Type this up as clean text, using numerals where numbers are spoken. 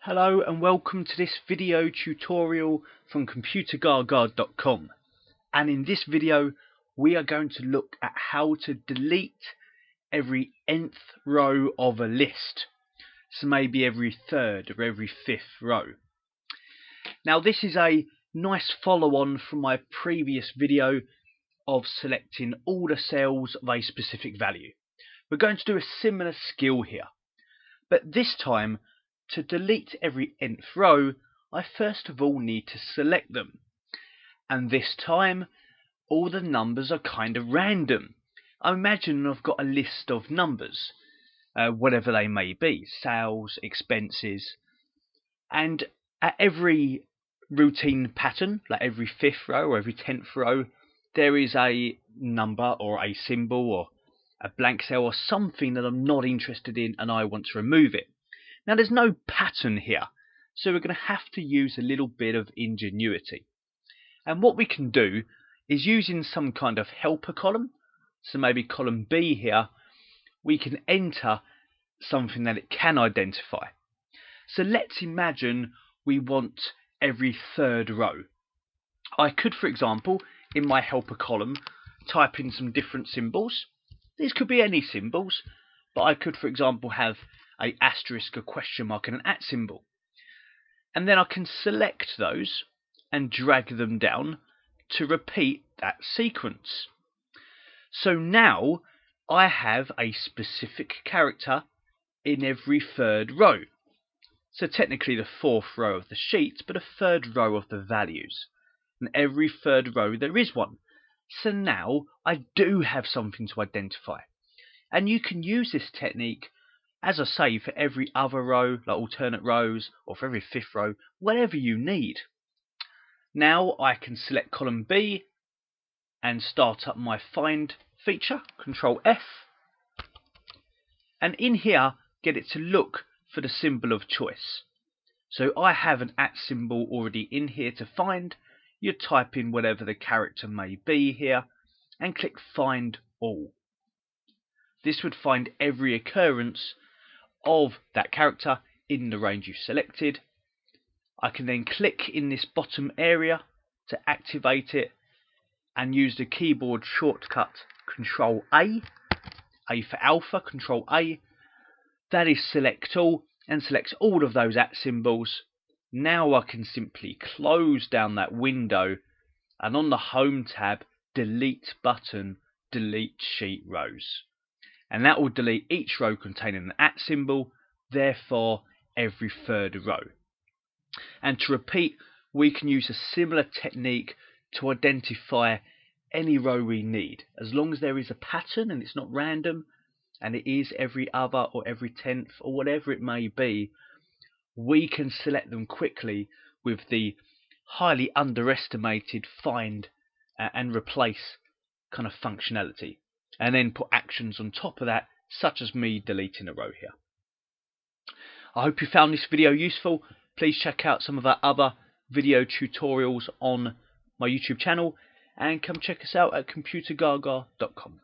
Hello and welcome to this video tutorial from Computergaga.com, and in this video we are going to look at how to delete every nth row of a list, so maybe every third or every fifth row. Now this is a nice follow-on from my previous video of selecting all the cells of a specific value. We're going to do a similar skill here, but this time to delete every nth row, I first of all need to select them. And this time, all the numbers are kind of random. I imagine I've got a list of numbers, whatever they may be, sales, expenses, and at every routine pattern, like every fifth row or every 10th row, there is a number or a symbol or a blank cell or something that I'm not interested in and I want to remove it. Now there's no pattern here, so we're going to have to use a little bit of ingenuity. And what we can do is using some kind of helper column, so maybe column B here, we can enter something that it can identify. So let's imagine we want every third row. I could, for example, in my helper column, type in some different symbols. These could be any symbols, but I could, for example, have a asterisk, a question mark, and an @ symbol. And then I can select those and drag them down to repeat that sequence. So now I have a specific character in every third row. So technically the fourth row of the sheet, but a third row of the values. And every third row there is one. So now I do have something to identify. And you can use this technique, as I say, for every other row, like alternate rows, or for every fifth row, whatever you need. Now I can select column B and start up my find feature, Control F. And in here, get it to look for the symbol of choice. So I have an @ symbol already in here to find. You type in whatever the character may be here and click Find All. This would find every occurrence of that character in the range you've selected. I can then click in this bottom area to activate it and use the keyboard shortcut Control A for alpha, Control A. That is select all and selects all of those @ symbols. Now I can simply close down that window and on the Home tab, Delete button, delete sheet rows. And that will delete each row containing an @ symbol, therefore every third row. And to repeat, we can use a similar technique to identify any row we need, as long as there is a pattern and it's not random, and it is every other or every 10th or whatever it may be. We can select them quickly with the highly underestimated find and replace kind of functionality, and then put actions on top of that, such as me deleting a row here. I hope you found this video useful. Please check out some of our other video tutorials on my YouTube channel, and come check us out at Computergaga.com.